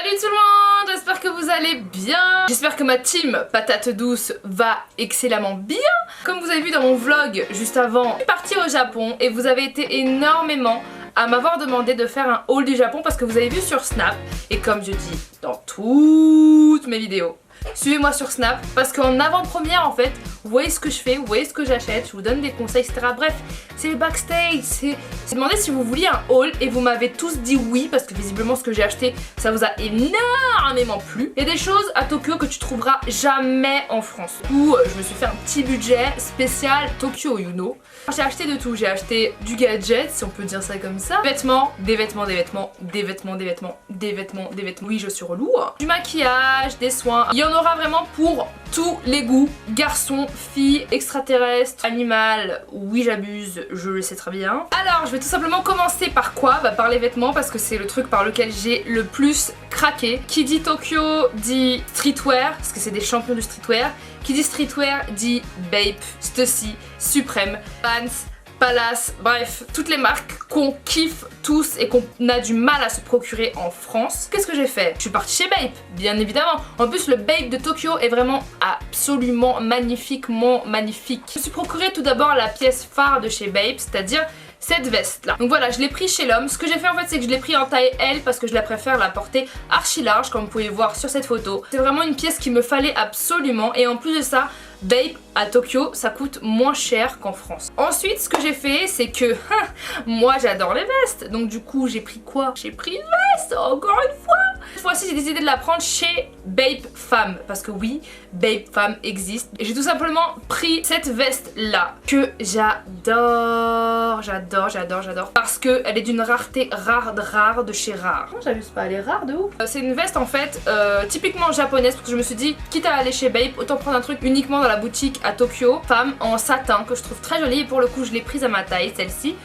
Salut tout le monde, j'espère que vous allez bien. J'espère que ma team patate douce va excellemment bien. Comme vous avez vu dans mon vlog juste avant, je suis partie au Japon et vous avez été énormément à m'avoir demandé de faire un haul du Japon parce que vous avez vu sur Snap, et comme je dis dans toutes mes vidéos, suivez-moi sur Snap parce qu'en avant-première en fait, vous voyez ce que je fais, vous voyez ce que j'achète, je vous donne des conseils, etc. Bref, c'est le backstage, c'est demandé si vous vouliez un haul et vous m'avez tous dit oui parce que visiblement ce que j'ai acheté, ça vous a énormément plu. Il y a des choses à Tokyo que tu trouveras jamais en France. Où je me suis fait un petit budget spécial Tokyo, you know. J'ai acheté de tout, j'ai acheté du gadget, si on peut dire ça comme ça, des vêtements, des vêtements, des vêtements, des vêtements, des vêtements, des vêtements, des vêtements, oui je suis relou, du maquillage, des soins, il y en aura vraiment pour tous les goûts, garçons, filles, extraterrestres, animal, oui j'abuse, je le sais très bien. Alors je vais tout simplement commencer par quoi? Bah par les vêtements parce que c'est le truc par lequel j'ai le plus craqué. Qui dit Tokyo dit streetwear, parce que c'est des champions du streetwear. Qui dit streetwear dit Bape, Stussy, Supreme, Vans, Palace, bref, toutes les marques qu'on kiffe tous et qu'on a du mal à se procurer en France. Qu'est-ce que j'ai fait? Je suis partie chez Bape, bien évidemment. En plus, le Bape de Tokyo est vraiment absolument magnifiquement magnifique. Je me suis procuré tout d'abord la pièce phare de chez Bape, c'est-à-dire cette veste là. Donc voilà, je l'ai pris chez l'homme. Ce que j'ai fait en fait, c'est que je l'ai pris en taille L parce que je la préfère la porter archi large, comme vous pouvez voir sur cette photo. C'est vraiment une pièce qu'il me fallait absolument, et en plus de ça, Bape à Tokyo ça coûte moins cher qu'en France. Ensuite ce que j'ai fait c'est que moi j'adore les vestes, donc du coup j'ai pris quoi? J'ai pris une veste encore une fois. Cette fois-ci j'ai décidé de la prendre chez Bape Femme parce que oui, Bape Femme existe, et j'ai tout simplement pris cette veste là que j'adore, j'adore parce que elle est d'une rareté rare de chez rare. Non, j'abuse pas, elle est rare de ouf. C'est une veste en fait typiquement japonaise parce que je me suis dit quitte à aller chez Bape autant prendre un truc uniquement dans la boutique à Tokyo, femme en satin que je trouve très jolie, et pour le coup je l'ai prise à ma taille celle-ci.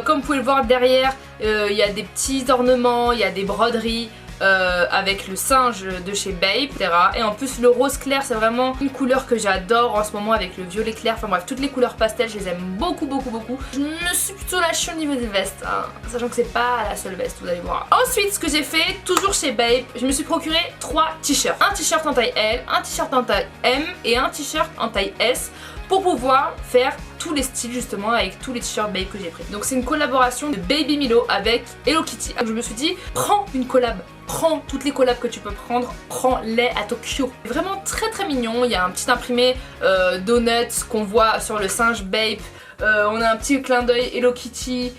Comme vous pouvez le voir derrière, il y a des petits ornements, il y a des broderies avec le singe de chez Bape, etc. Et en plus le rose clair c'est vraiment une couleur que j'adore en ce moment avec le violet clair, enfin bref toutes les couleurs pastel je les aime beaucoup. Je me suis plutôt lâchée au niveau des vestes, hein, sachant que c'est pas la seule veste, vous allez voir. Ensuite ce que j'ai fait, toujours chez Bape, je me suis procuré 3 t-shirts. Un t-shirt en taille L, un t-shirt en taille M et un t-shirt en taille S, pour pouvoir faire tous les styles justement avec tous les t-shirts Bape que j'ai pris. Donc c'est une collaboration de Baby Milo avec Hello Kitty. Donc je me suis dit, prends une collab, prends toutes les collabs que tu peux prendre, prends-les à Tokyo. Vraiment très mignon, il y a un petit imprimé donuts qu'on voit sur le singe Bape, on a un petit clin d'œil Hello Kitty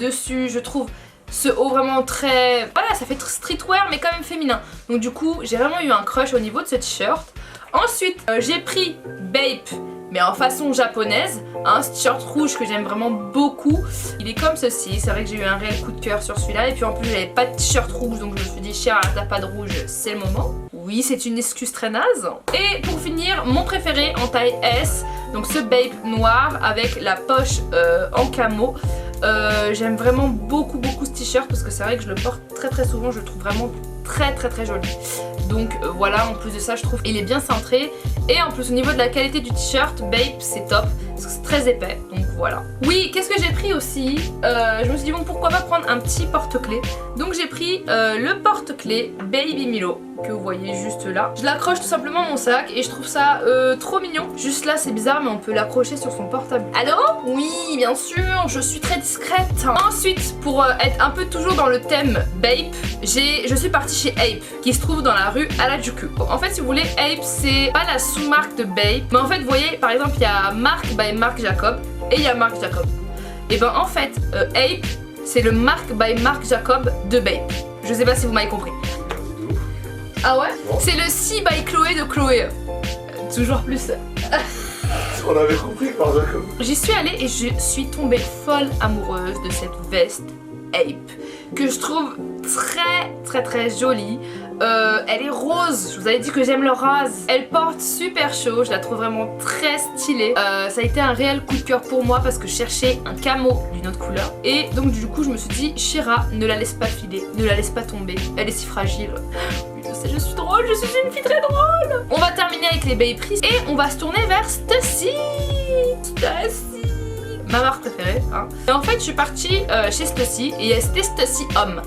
dessus, je trouve ce haut vraiment très... Voilà, ça fait streetwear mais quand même féminin. Donc du coup j'ai vraiment eu un crush au niveau de ce t-shirt. Ensuite j'ai pris Bape mais en façon japonaise, un t-shirt rouge que j'aime vraiment beaucoup. Il est comme ceci, c'est vrai que j'ai eu un réel coup de cœur sur celui-là, et puis en plus j'avais pas de t-shirt rouge donc je me suis dit cher, t'as pas de rouge, c'est le moment. Oui, c'est une excuse très naze. Et pour finir, mon préféré en taille S, donc ce Bape noir avec la poche en camo. J'aime vraiment beaucoup ce t-shirt parce que c'est vrai que je le porte très souvent, je le trouve vraiment très joli. Donc voilà, en plus de ça je trouve il est bien cintré, et en plus au niveau de la qualité du t-shirt Bape c'est top parce que c'est très épais, donc voilà. Oui, qu'est-ce que j'ai pris aussi? Je me suis dit bon, pourquoi pas prendre un petit porte-clés. Donc j'ai pris le porte-clés Baby Milo que vous voyez juste là. Je l'accroche tout simplement à mon sac et je trouve ça trop mignon. Juste là c'est bizarre mais on peut l'accrocher sur son portable. Allô? Oui bien sûr, je suis très discrète. Ensuite pour être un peu toujours dans le thème Bape, je suis partie chez Ape qui se trouve dans la rue Harajuku. En fait si vous voulez, Ape c'est pas la sous-marque de Bape, mais en fait vous voyez par exemple il y a Marc by Marc Jacob et il y a Marc Jacob. Et ben en fait Ape c'est le Marc by Marc Jacob de Bape. Je sais pas si vous m'avez compris. Ah ouais? C'est le Si by Chloé de Chloé. Toujours plus. On avait compris par Jacob. J'y suis allée et je suis tombée folle amoureuse de cette veste Ape que je trouve très jolie. Elle est rose, je vous avais dit que j'aime le rose. Elle porte super chaud, je la trouve vraiment très stylée. Ça a été un réel coup de cœur pour moi parce que je cherchais un camo d'une autre couleur. Et donc du coup je me suis dit, Shira, ne la laisse pas filer, ne la laisse pas tomber, elle est si fragile. Je suis drôle, je suis une fille très drôle. On va terminer avec les Baperies et on va se tourner vers Stussy, ma marque préférée, hein. Et en fait je suis partie chez Stussy et c'était Stussy homme.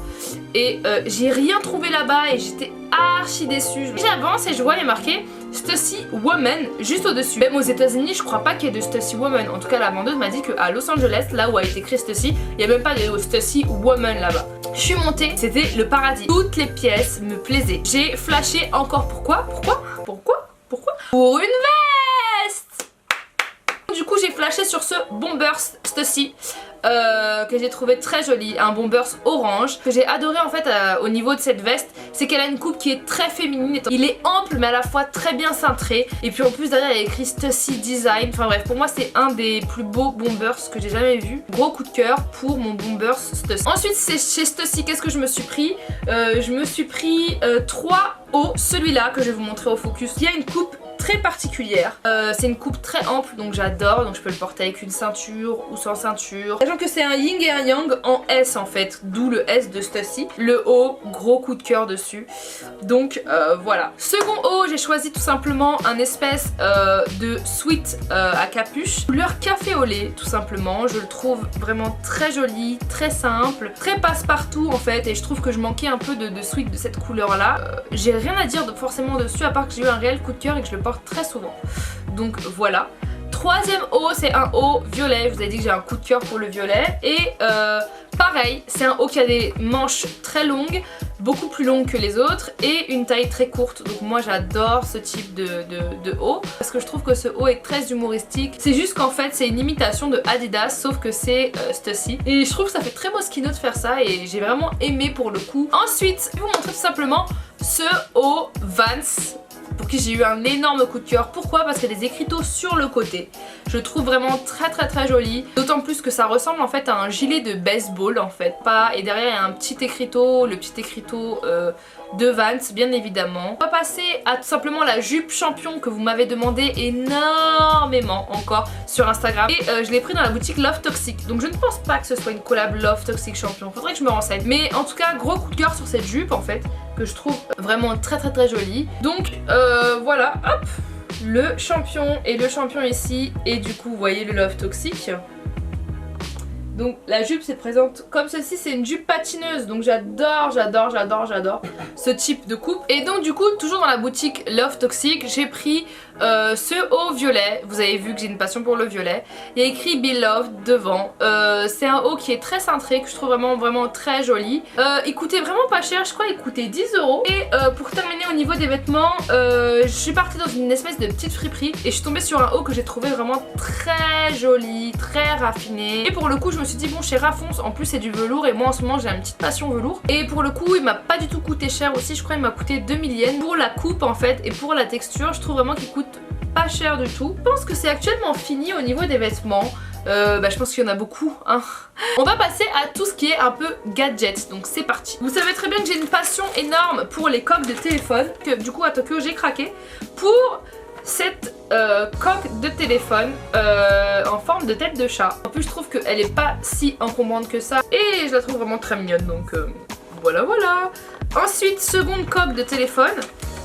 et j'ai rien trouvé là-bas et j'étais archi déçue. J'avance et je vois il y a marqué Stussy Woman juste au-dessus. Même aux États-Unis, je crois pas qu'il y ait de Stussy Woman. En tout cas, la vendeuse m'a dit qu'à Los Angeles, là où a été écrit Stussy, il n'y a même pas de Stussy Woman là-bas. Je suis montée, c'était le paradis. Toutes les pièces me plaisaient. J'ai flashé encore. Pourquoi Pour une veste. Du coup, j'ai flashé sur ce Bombers Stussy. Que j'ai trouvé très joli, un Bombers orange. Ce que j'ai adoré en fait au niveau de cette veste, c'est qu'elle a une coupe qui est très féminine. Il est ample mais à la fois très bien cintré. Et puis en plus derrière il y a écrit Stussy Design. Enfin bref, pour moi c'est un des plus beaux Bombers que j'ai jamais vu. Gros coup de cœur pour mon Bombers Stussy. Ensuite c'est chez Stussy, qu'est-ce que je me suis pris? Je me suis pris 3 hauts. Celui-là que je vais vous montrer au focus. Il y a une coupe très particulière. C'est une coupe très ample donc j'adore, donc je peux le porter avec une ceinture ou sans ceinture. Sachant que c'est un yin et un yang en S en fait, d'où le S de Stussy. Le haut, gros coup de cœur dessus. Donc voilà. Second haut, j'ai choisi tout simplement un espèce de sweat à capuche, couleur café au lait tout simplement. Je le trouve vraiment très joli, très simple, très passe-partout en fait, et je trouve que je manquais un peu de sweat de cette couleur là. J'ai rien à dire forcément dessus à part que j'ai eu un réel coup de cœur et que je le porte très souvent. Donc voilà. Troisième haut, c'est un haut violet. Je vous ai dit que j'ai un coup de cœur pour le violet. Et pareil, c'est un haut qui a des manches très longues, beaucoup plus longues que les autres, et une taille très courte. Donc moi j'adore ce type de haut, parce que je trouve que ce haut est très humoristique. C'est juste qu'en fait c'est une imitation de Adidas, sauf que c'est Stussy. Et je trouve que ça fait très Moschino de faire ça, et j'ai vraiment aimé pour le coup. Ensuite, je vais vous montrer tout simplement ce haut Vans, pour qui j'ai eu un énorme coup de cœur. Pourquoi? Parce qu'il y a des écriteaux sur le côté. Je le trouve vraiment très joli. D'autant plus que ça ressemble en fait à un gilet de baseball en fait. Et derrière il y a un petit écriteau, le petit écriteau de Vans bien évidemment. On va passer à tout simplement la jupe champion que vous m'avez demandé énormément encore sur Instagram. Et je l'ai pris dans la boutique Love Toxic. Donc je ne pense pas que ce soit une collab Love Toxic champion. Faudrait que je me renseigne. Mais en tout cas gros coup de cœur sur cette jupe en fait, que je trouve vraiment très jolie. Donc voilà, hop, le champion et le champion ici, et du coup vous voyez le Love Toxic. Donc la jupe se présente comme ceci, c'est une jupe patineuse, donc j'adore ce type de coupe. Et donc du coup toujours dans la boutique Love Toxic, j'ai pris ce haut violet. Vous avez vu que j'ai une passion pour le violet. Il y a écrit Beloved devant. C'est un haut qui est très cintré, que je trouve vraiment très joli. Il coûtait vraiment pas cher, je crois il coûtait 10 €. Et pour terminer au niveau des vêtements, je suis partie dans une espèce de petite friperie et je suis tombée sur un haut que j'ai trouvé vraiment très joli, très raffiné. Et pour le coup je me suis dit bon, chez Rafonce en plus c'est du velours, et moi en ce moment j'ai une petite passion velours. Et pour le coup il m'a pas du tout coûté cher aussi, je crois il m'a coûté 2000 yens pour la coupe en fait, et pour la texture je trouve vraiment qu'il coûte pas cher du tout. Je pense que c'est actuellement fini au niveau des vêtements. Je pense qu'il y en a beaucoup hein. On va passer à tout ce qui est un peu gadgets, donc c'est parti. Vous savez très bien que j'ai une passion énorme pour les coques de téléphone, que du coup à Tokyo j'ai craqué pour cette coque de téléphone en forme de tête de chat. En plus je trouve qu'elle est pas si encombrante que ça, et je la trouve vraiment très mignonne, donc voilà. Ensuite, seconde coque de téléphone,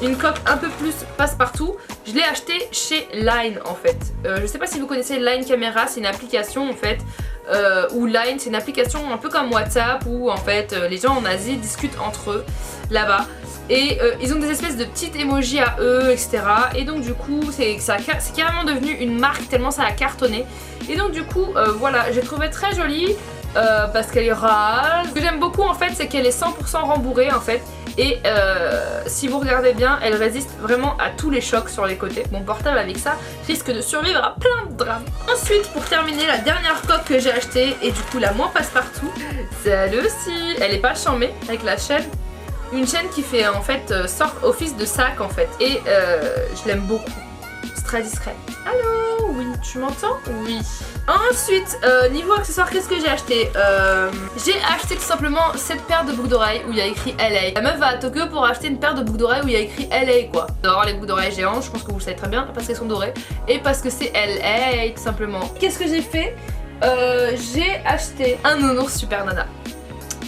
une coque un peu plus passe-partout. Je l'ai acheté chez Line en fait. Je sais pas si vous connaissez Line Camera, c'est une application en fait, où Line c'est une application un peu comme WhatsApp, où en fait les gens en Asie discutent entre eux là-bas. Et ils ont des espèces de petites emojis à eux, etc. Et donc du coup c'est carrément devenu une marque tellement ça a cartonné. Et donc du coup voilà, j'ai trouvé très jolie parce qu'elle est rare. Ce que j'aime beaucoup en fait, c'est qu'elle est 100% rembourrée en fait. Et si vous regardez bien, elle résiste vraiment à tous les chocs sur les côtés. Mon portable avec ça risque de survivre à plein de drames. Ensuite, pour terminer, la dernière coque que j'ai achetée, et du coup la moins passe-partout, celle aussi. Elle est pas chambée avec la chaîne. Une chaîne qui fait en fait office de sac en fait. Et je l'aime beaucoup. C'est très discret. Allô? Oui, tu m'entends? Oui. Ensuite, niveau accessoires, qu'est-ce que j'ai acheté? J'ai acheté tout simplement cette paire de boucles d'oreilles où il y a écrit LA. La meuf va à Tokyo pour acheter une paire de boucles d'oreilles où il y a écrit LA quoi. J'adore les boucles d'oreilles géantes, je pense que vous le savez très bien, parce qu'elles sont dorées et parce que c'est LA tout simplement. Qu'est-ce que j'ai fait? J'ai acheté un nounours Super Nana.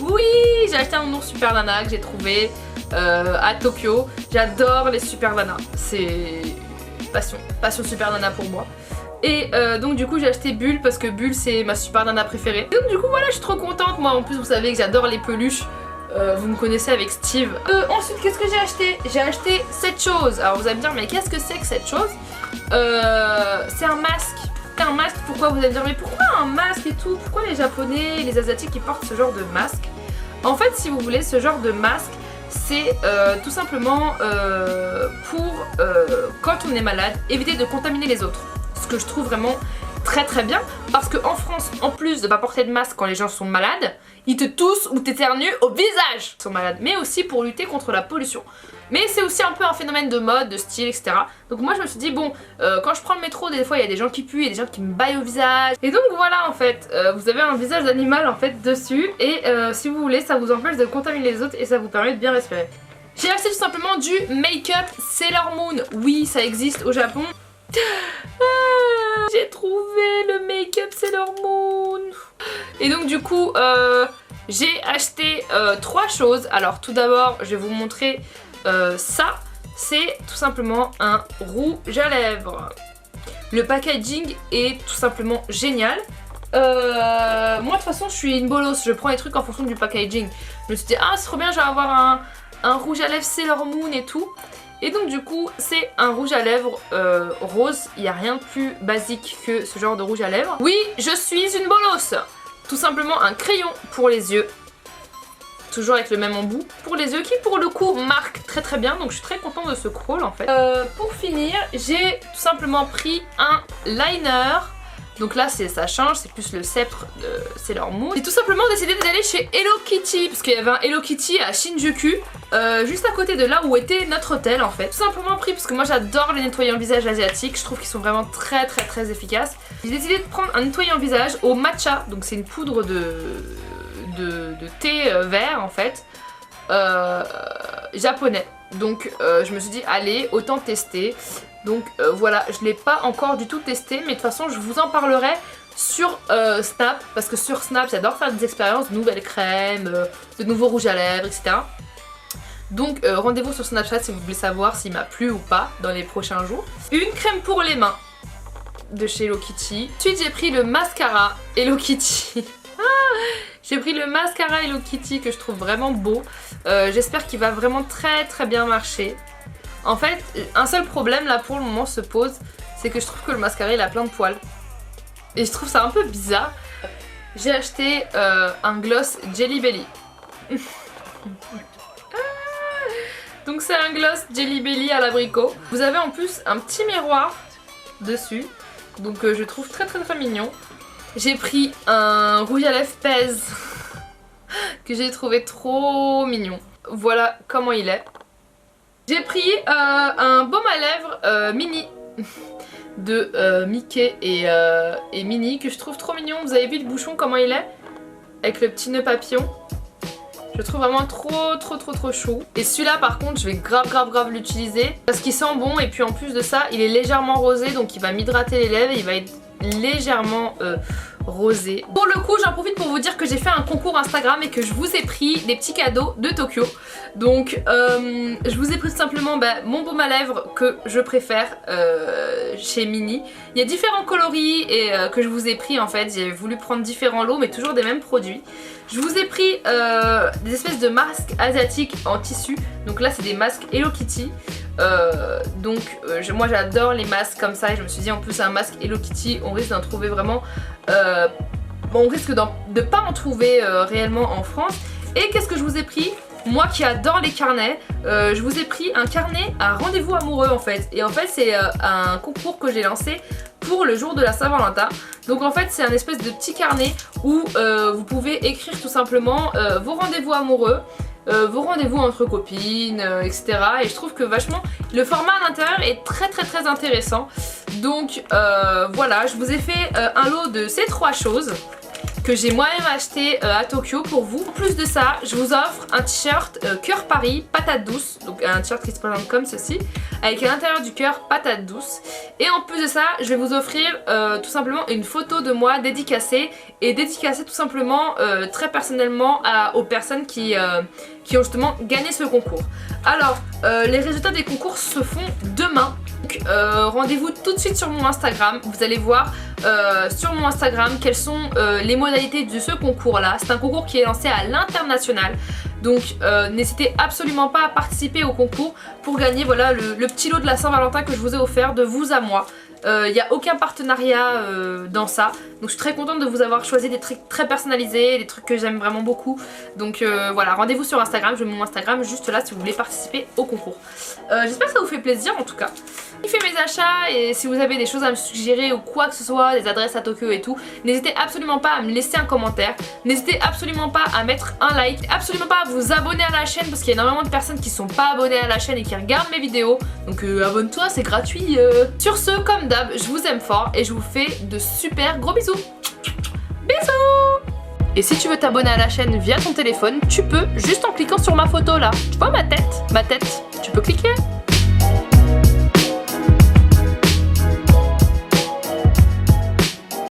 Oui, j'ai acheté un nounours Super Nana que j'ai trouvé à Tokyo. J'adore les Super Nana, c'est passion Super Nana pour moi. Et donc du coup j'ai acheté Bulle parce que Bulle c'est ma Super Nana préférée. Et donc du coup voilà, je suis trop contente. Moi en plus vous savez que j'adore les peluches Vous me connaissez avec Steve. Ensuite, qu'est-ce que j'ai acheté? J'ai acheté cette chose. Alors vous allez me dire, mais qu'est-ce que c'est que cette chose? C'est un masque. Un masque, pourquoi? Vous allez me dire, mais pourquoi un masque et tout? Pourquoi les Japonais, les Asiatiques ils portent ce genre de masque? En fait, si vous voulez, ce genre de masque, c'est tout simplement pour, quand on est malade, éviter de contaminer les autres. Ce que je trouve vraiment très très bien, parce qu'en France, en plus de pas porter de masque quand les gens sont malades, ils te toussent ou t'éternuent au visage. Ils sont malades, mais aussi pour lutter contre la pollution. Mais c'est aussi un peu un phénomène de mode, de style, etc. Donc moi je me suis dit, bon, quand je prends le métro, des fois il y a des gens qui puent, il y a des gens qui me baillent au visage. Et donc voilà, en fait, vous avez un visage d'animal en fait dessus. Et si vous voulez, ça vous empêche de contaminer les autres et ça vous permet de bien respirer. J'ai acheté tout simplement du make-up Sailor Moon. Oui, ça existe au Japon. J'ai trouvé le make-up Sailor Moon. Et donc du coup, j'ai acheté 3 choses. Alors tout d'abord, je vais vous montrer ça. C'est tout simplement un rouge à lèvres. Le packaging est tout simplement génial. Moi de toute façon je suis une bolosse, je prends les trucs en fonction du packaging. Je me suis dit, ah c'est trop bien, je vais avoir un rouge à lèvres Sailor Moon et tout. Et donc du coup c'est un rouge à lèvres rose. Il n'y a rien de plus basique que ce genre de rouge à lèvres. Oui, je suis une bolosse. Tout simplement un crayon pour les yeux. Toujours avec le même embout pour les yeux qui pour le coup marque très très bien. Donc je suis très contente de ce crawl en fait. Pour finir, j'ai tout simplement pris un liner. Donc là ça change, c'est plus le sceptre de Sailor Moon. J'ai tout simplement décidé d'aller chez Hello Kitty, parce qu'il y avait un Hello Kitty à Shinjuku, juste à côté de là où était notre hôtel en fait. Tout simplement pris parce que moi j'adore les nettoyants visage asiatiques, je trouve qu'ils sont vraiment très très très efficaces. J'ai décidé de prendre un nettoyant visage au matcha, donc c'est une poudre de thé vert en fait, japonais. Donc je me suis dit allez, autant tester. Donc voilà, je ne l'ai pas encore du tout testé, mais de toute façon je vous en parlerai sur Snap, parce que sur Snap j'adore faire des expériences, de nouvelles crèmes, de nouveaux rouges à lèvres, etc. Donc rendez-vous sur Snapchat si vous voulez savoir s'il m'a plu ou pas dans les prochains jours. Une crème pour les mains de chez Hello Kitty. Ensuite j'ai pris le mascara Hello Kitty. J'ai pris le mascara Hello Kitty que je trouve vraiment beau. J'espère qu'il va vraiment très très bien marcher. En fait, un seul problème là pour le moment se pose, c'est que je trouve que le mascara il a plein de poils. Et je trouve ça un peu bizarre. J'ai acheté un gloss Jelly Belly. Donc c'est un gloss Jelly Belly à l'abricot. Vous avez en plus un petit miroir dessus. Donc je trouve très très très mignon. J'ai pris un rouge à lèvres Pèse que j'ai trouvé trop mignon. Voilà comment il est. J'ai pris un baume à lèvres mini de Mickey et Minnie que je trouve trop mignon. Vous avez vu le bouchon comment il est? Avec le petit nœud papillon. Je le trouve vraiment trop chou. Et celui-là par contre je vais grave l'utiliser parce qu'il sent bon et puis en plus de ça il est légèrement rosé donc il va m'hydrater les lèvres et il va être légèrement rosé. Pour le coup j'en profite pour vous dire que j'ai fait un concours Instagram et que je vous ai pris des petits cadeaux de Tokyo. Donc je vous ai pris tout simplement mon baume à lèvres que je préfère chez Minnie. Il y a différents coloris et que je vous ai pris en fait. J'ai voulu prendre différents lots mais toujours des mêmes produits. Je vous ai pris des espèces de masques asiatiques en tissu. Donc là c'est des masques Hello Kitty. Moi j'adore les masques comme ça et je me suis dit en plus un masque Hello Kitty on risque d'en trouver vraiment on risque de pas en trouver réellement en France. Et qu'est-ce que je vous ai pris? Moi qui adore les carnets, je vous ai pris un carnet à rendez-vous amoureux en fait. Et en fait c'est un concours que j'ai lancé pour le jour de la Saint-Valentin. Donc en fait c'est un espèce de petit carnet où vous pouvez écrire tout simplement vos rendez-vous amoureux, vos rendez-vous entre copines, etc. Et je trouve que vachement le format à l'intérieur est très intéressant. Donc voilà, je vous ai fait un lot de ces 3 choses que j'ai moi-même acheté à Tokyo pour vous. En plus de ça, je vous offre un t-shirt cœur Paris, patate douce. Donc un t-shirt qui se présente comme ceci, avec à l'intérieur du cœur patate douce. Et en plus de ça, je vais vous offrir tout simplement une photo de moi dédicacée. Et dédicacée tout simplement très personnellement aux personnes qui ont justement gagné ce concours. Alors, les résultats des concours se font demain. Donc rendez-vous tout de suite sur mon Instagram. Vous allez voir sur mon Instagram quelles sont les modalités de ce concours là. C'est un concours qui est lancé à l'international. Donc n'hésitez absolument pas à participer au concours pour gagner voilà, le petit lot de la Saint-Valentin que je vous ai offert de vous à moi. Il n'y a aucun partenariat dans ça, donc je suis très contente de vous avoir choisi des trucs très personnalisés, des trucs que j'aime vraiment beaucoup. Donc voilà, rendez-vous sur Instagram, je mets mon Instagram juste là si vous voulez participer au concours. J'espère que ça vous fait plaisir en tout cas. Kiffez mes achats et si vous avez des choses à me suggérer ou quoi que ce soit, des adresses à Tokyo et tout, n'hésitez absolument pas à me laisser un commentaire, n'hésitez absolument pas à mettre un like, absolument pas à vous abonner à la chaîne parce qu'il y a énormément de personnes qui sont pas abonnées à la chaîne et qui regardent mes vidéos, donc abonne-toi, c'est gratuit. Sur ce, comme d'hab, je vous aime fort et je vous fais de super gros bisous. Bisous. Et si tu veux t'abonner à la chaîne via ton téléphone, tu peux juste en cliquant sur ma photo là. Tu vois ma tête, tu peux cliquer.